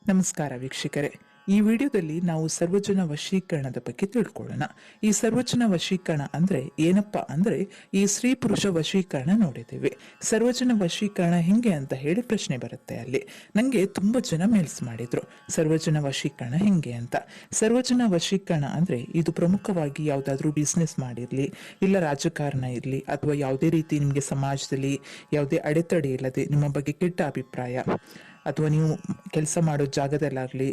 ನಮಸ್ಕಾರ ವೀಕ್ಷಕರೇ. ಈ ವಿಡಿಯೋದಲ್ಲಿ ನಾವು ಸರ್ವಜನ ವಶೀಕರಣದ ಬಗ್ಗೆ ತಿಳ್ಕೊಳ್ಳೋಣ. ಈ ಸರ್ವಜನ ವಶೀಕರಣ ಅಂದ್ರೆ ಏನಪ್ಪಾ ಅಂದ್ರೆ ಈ ಸ್ತ್ರೀ ಪುರುಷ ವಶೀಕರಣ ನೋಡಿದ್ದೀವಿ. ಸರ್ವಜನ ವಶೀಕರಣ ಹೆಂಗೆ ಅಂತ ಹೇಳಿ ಪ್ರಶ್ನೆ ಬರುತ್ತೆ. ಅಲ್ಲಿ ನಂಗೆ ತುಂಬಾ ಜನ ಮೇಲ್ಸ್ ಮಾಡಿದ್ರು ಸರ್ವಜನ ವಶೀಕರಣ ಹೆಂಗೆ ಅಂತ. ಸರ್ವಜನ ವಶೀಕರಣ ಅಂದ್ರೆ ಇದು ಪ್ರಮುಖವಾಗಿ ಯಾವ್ದಾದ್ರು ಬಿಸ್ನೆಸ್ ಮಾಡಿರ್ಲಿ, ಇಲ್ಲ ರಾಜಕಾರಣ ಇರ್ಲಿ, ಅಥವಾ ಯಾವುದೇ ರೀತಿ ನಿಮ್ಗೆ ಸಮಾಜದಲ್ಲಿ ಯಾವುದೇ ಅಡೆತಡೆ ಇಲ್ಲದೆ ನಿಮ್ಮ ಬಗ್ಗೆ ಕೆಟ್ಟ ಅಭಿಪ್ರಾಯ, ಅಥವಾ ನೀವು ಕೆಲಸ ಮಾಡೋ ಜಾಗದಲ್ಲಾಗ್ಲಿ,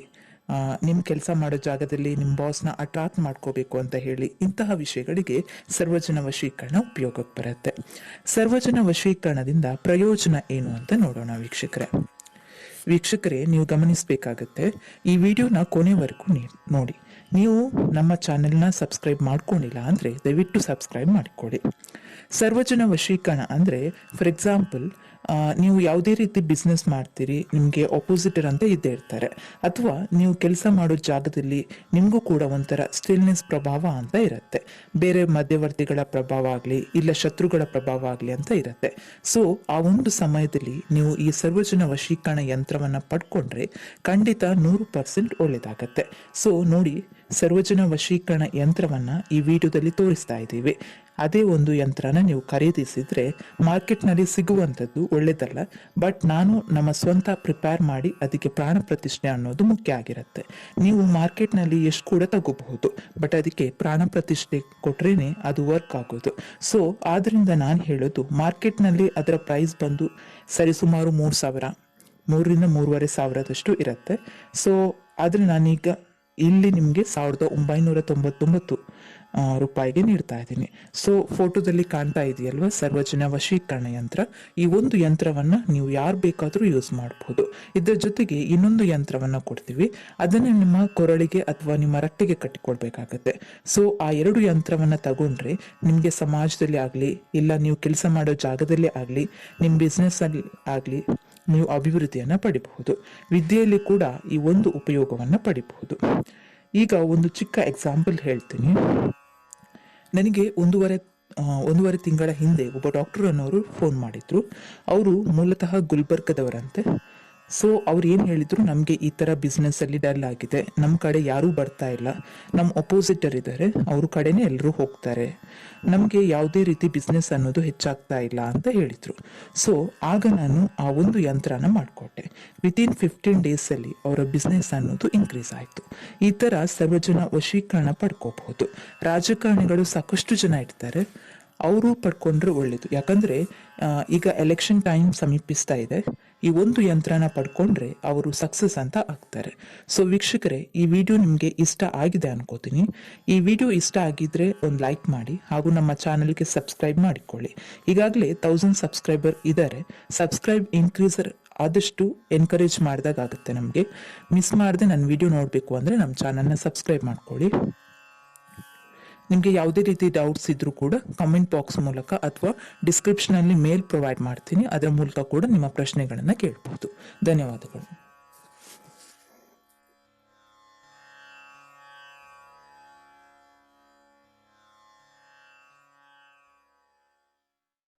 ನಿಮ್ಮ ಕೆಲಸ ಮಾಡೋ ಜಾಗದಲ್ಲಿ ನಿಮ್ಮ ಬಾಸ್ನ ಅಟ್ರಾಕ್ಟ್ ಮಾಡ್ಕೋಬೇಕು ಅಂತ ಹೇಳಿ ಇಂತಹ ವಿಷಯಗಳಿಗೆ ಸರ್ವಜನ ವಶೀಕರಣ ಉಪಯೋಗಕ್ಕೆ ಬರುತ್ತೆ. ಸರ್ವಜನ ವಶೀಕರಣದಿಂದ ಪ್ರಯೋಜನ ಏನು ಅಂತ ನೋಡೋಣ ವೀಕ್ಷಕರೇ. ನೀವು ಗಮನಿಸಬೇಕಾಗತ್ತೆ, ಈ ವಿಡಿಯೋನ ಕೊನೆವರೆಗೂ ನೋಡಿ. ನೀವು ನಮ್ಮ ಚಾನೆಲ್ನ ಸಬ್ಸ್ಕ್ರೈಬ್ ಮಾಡ್ಕೊಂಡಿಲ್ಲ ಅಂದರೆ ದಯವಿಟ್ಟು ಸಬ್ಸ್ಕ್ರೈಬ್ ಮಾಡಿಕೊಳ್ಳಿ. ಸರ್ವಜನ ವಶೀಕರಣ ಅಂದರೆ ಫಾರ್ ಎಕ್ಸಾಂಪಲ್, ನೀವು ಯಾವುದೇ ರೀತಿ ಬಿಸ್ನೆಸ್ ಮಾಡ್ತೀರಿ, ನಿಮಗೆ ಅಪೋಸಿಟರ್ ಅಂತ ಇದ್ದೇ ಇರ್ತಾರೆ, ಅಥವಾ ನೀವು ಕೆಲಸ ಮಾಡೋ ಜಾಗದಲ್ಲಿ ನಿಮಗೂ ಕೂಡ ಒಂಥರ ಸ್ಟಿಲ್ನೆಸ್ ಪ್ರಭಾವ ಅಂತ ಇರುತ್ತೆ. ಬೇರೆ ಮಧ್ಯವರ್ತಿಗಳ ಪ್ರಭಾವ ಆಗಲಿ, ಇಲ್ಲ ಶತ್ರುಗಳ ಪ್ರಭಾವ ಆಗಲಿ ಅಂತ ಇರುತ್ತೆ. ಸೊ ಆ ಒಂದು ಸಮಯದಲ್ಲಿ ನೀವು ಈ ಸರ್ವಜನ ವಶೀಕರಣ ಯಂತ್ರವನ್ನು ಪಡ್ಕೊಂಡ್ರೆ ಖಂಡಿತ 100% ಒಳ್ಳೇದಾಗತ್ತೆ. ಸೊ ನೋಡಿ, ಸರ್ವಜನ ವಶೀಕರಣ ಯಂತ್ರವನ್ನು ಈ ವಿಡಿಯೋದಲ್ಲಿ ತೋರಿಸ್ತಾ ಇದ್ದೀವಿ. ಅದೇ ಒಂದು ಯಂತ್ರನ ನೀವು ಖರೀದಿಸಿದ್ರೆ ಮಾರ್ಕೆಟ್ನಲ್ಲಿ ಸಿಗುವಂಥದ್ದು ಒಳ್ಳೇದಲ್ಲ, ಬಟ್ ನಾನು ನಮ್ಮ ಸ್ವಂತ ಪ್ರಿಪೇರ್ ಮಾಡಿ ಅದಕ್ಕೆ ಪ್ರಾಣ ಪ್ರತಿಷ್ಠೆ ಅನ್ನೋದು ಮುಖ್ಯ ಆಗಿರುತ್ತೆ. ನೀವು ಮಾರ್ಕೆಟ್ನಲ್ಲಿ ಎಷ್ಟು ಕೂಡ ತಗೋಬಹುದು, ಬಟ್ ಅದಕ್ಕೆ ಪ್ರಾಣ ಪ್ರತಿಷ್ಠೆ ಕೊಟ್ರೇನೆ ಅದು ವರ್ಕ್ ಆಗೋದು. ಸೊ ಆದ್ರಿಂದ ನಾನು ಹೇಳೋದು, ಮಾರ್ಕೆಟ್ನಲ್ಲಿ ಅದರ ಪ್ರೈಸ್ ಬಂದು ಸರಿಸುಮಾರು 3,000, 3,000-3,500 ಇರುತ್ತೆ. ಸೊ ಆದರೆ ನಾನೀಗ ಇಲ್ಲಿ ನಿಮಗೆ 1,999 ರೂಪಾಯಿಗೆ ನೀಡ್ತಾ ಇದ್ದೀನಿ. ಸೊ ಫೋಟೋದಲ್ಲಿ ಕಾಣ್ತಾ ಇದೆಯಲ್ವಾ ಸರ್ವಜನ ವಶೀಕರಣ ಯಂತ್ರ. ಈ ಒಂದು ಯಂತ್ರವನ್ನ ನೀವು ಯಾರು ಬೇಕಾದರೂ ಯೂಸ್ ಮಾಡಬಹುದು. ಇದರ ಜೊತೆಗೆ ಇನ್ನೊಂದು ಯಂತ್ರವನ್ನ ಕೊಡ್ತೀವಿ, ಅದನ್ನು ನಿಮ್ಮ ಕೊರಳಿಗೆ ಅಥವಾ ನಿಮ್ಮ ರಟ್ಟೆಗೆ ಕಟ್ಟಿಕೊಳ್ಬೇಕಾಗತ್ತೆ. ಸೊ ಆ 2 ಯಂತ್ರವನ್ನ ತಗೊಂಡ್ರೆ ನಿಮಗೆ ಸಮಾಜದಲ್ಲಿ ಆಗಲಿ, ಇಲ್ಲ ನೀವು ಕೆಲಸ ಮಾಡೋ ಜಾಗದಲ್ಲಿ ಆಗಲಿ, ನಿಮ್ಮ ಬಿಸ್ನೆಸ್ ಅಲ್ಲಿ ಆಗಲಿ ನೀವು ಅಭಿವೃದ್ಧಿಯನ್ನ ಪಡಿಬಹುದು. ವಿದ್ಯೆಯಲ್ಲಿ ಕೂಡ ಈ ಒಂದು ಉಪಯೋಗವನ್ನ ಪಡಿಬಹುದು. ಈಗ ಒಂದು ಚಿಕ್ಕ ಎಕ್ಸಾಂಪಲ್ ಹೇಳ್ತೀನಿ. ನನಗೆ ಒಂದೂವರೆ ತಿಂಗಳ ಹಿಂದೆ ಒಬ್ಬ ಡಾಕ್ಟರ್ ಅನ್ನೋರು ಫೋನ್ ಮಾಡಿದ್ರು. ಅವರು ಮೂಲತಃ ಗುಲ್ಬರ್ಗದವರಂತೆ. ಸೊ ಅವ್ರು ಏನು ಹೇಳಿದ್ರು, ನಮಗೆ ಈ ಥರ ಬಿಸ್ನೆಸ್ಸಲ್ಲಿ ಡಲ್ ಆಗಿದೆ, ನಮ್ಮ ಕಡೆ ಯಾರೂ ಬರ್ತಾ ಇಲ್ಲ, ನಮ್ಮ ಅಪೋಸಿಟರ್ ಇದ್ದಾರೆ, ಅವ್ರ ಕಡೆನೇ ಎಲ್ಲರೂ ಹೋಗ್ತಾರೆ, ನಮಗೆ ಯಾವುದೇ ರೀತಿ ಬಿಸ್ನೆಸ್ ಅನ್ನೋದು ಹೆಚ್ಚಾಗ್ತಾ ಇಲ್ಲ ಅಂತ ಹೇಳಿದರು. ಸೊ ಆಗ ನಾನು ಆ ಒಂದು ಯಂತ್ರನ ಮಾಡಿಕೊಟ್ಟೆ. ವಿತಿನ್ 15 ಡೇಸಲ್ಲಿ ಅವರ ಬಿಸ್ನೆಸ್ ಅನ್ನೋದು ಇನ್ಕ್ರೀಸ್ ಆಯಿತು. ಈ ಥರ ಸರ್ವಜನ ವಶೀಕರಣ ಪಡ್ಕೋಬಹುದು. ರಾಜಕಾರಣಿಗಳು ಸಾಕಷ್ಟು ಜನ ಇರ್ತಾರೆ, ಅವರು ಪಡ್ಕೊಂಡ್ರೆ ಒಳ್ಳೇದು. ಯಾಕಂದರೆ ಈಗ ಎಲೆಕ್ಷನ್ ಟೈಮ್ ಸಮೀಪಿಸ್ತಾ ಇದೆ. ಈ ಒಂದು ಯಂತ್ರನ ಪಡ್ಕೊಂಡ್ರೆ ಅವರು ಸಕ್ಸಸ್ ಅಂತ ಆಗ್ತಾರೆ. ಸೊ ವೀಕ್ಷಕರೇ, ಈ ವಿಡಿಯೋ ನಿಮಗೆ ಇಷ್ಟ ಆಗಿದೆ ಅನ್ಕೋತೀನಿ. ಈ ವಿಡಿಯೋ ಇಷ್ಟ ಆಗಿದ್ರೆ ಒಂದು ಲೈಕ್ ಮಾಡಿ, ಹಾಗೂ ನಮ್ಮ ಚಾನಲ್ಗೆ ಸಬ್ಸ್ಕ್ರೈಬ್ ಮಾಡಿಕೊಳ್ಳಿ. ಈಗಾಗಲೇ 1000 ಸಬ್ಸ್ಕ್ರೈಬರ್ ಇದ್ದಾರೆ. ಸಬ್ಸ್ಕ್ರೈಬ್ ಇನ್ಕ್ರೀಸರ್ ಆದಷ್ಟು ಎನ್ಕರೇಜ್ ಮಾಡಿದಾಗುತ್ತೆ ನಮಗೆ. ಮಿಸ್ ಮಾಡದೆ ನನ್ನ ವಿಡಿಯೋ ನೋಡಬೇಕು ಅಂದರೆ ನಮ್ಮ ಚಾನಲ್ನ ಸಬ್ಸ್ಕ್ರೈಬ್ ಮಾಡ್ಕೊಳ್ಳಿ. ನಿಮಗೆ ಯಾವುದೇ ರೀತಿ ಡೌಟ್ಸ್ ಇದ್ರೂ ಕೂಡ ಕಮೆಂಟ್ ಬಾಕ್ಸ್ ಮೂಲಕ ಅಥವಾ ಡಿಸ್ಕ್ರಿಪ್ಷನಲ್ಲಿ ಮೇಲ್ ಪ್ರೊವೈಡ್ ಮಾಡ್ತೀನಿ, ಅದರ ಮೂಲಕ ಕೂಡ ನಿಮ್ಮ ಪ್ರಶ್ನೆಗಳನ್ನು ಕೇಳಬಹುದು. ಧನ್ಯವಾದಗಳು.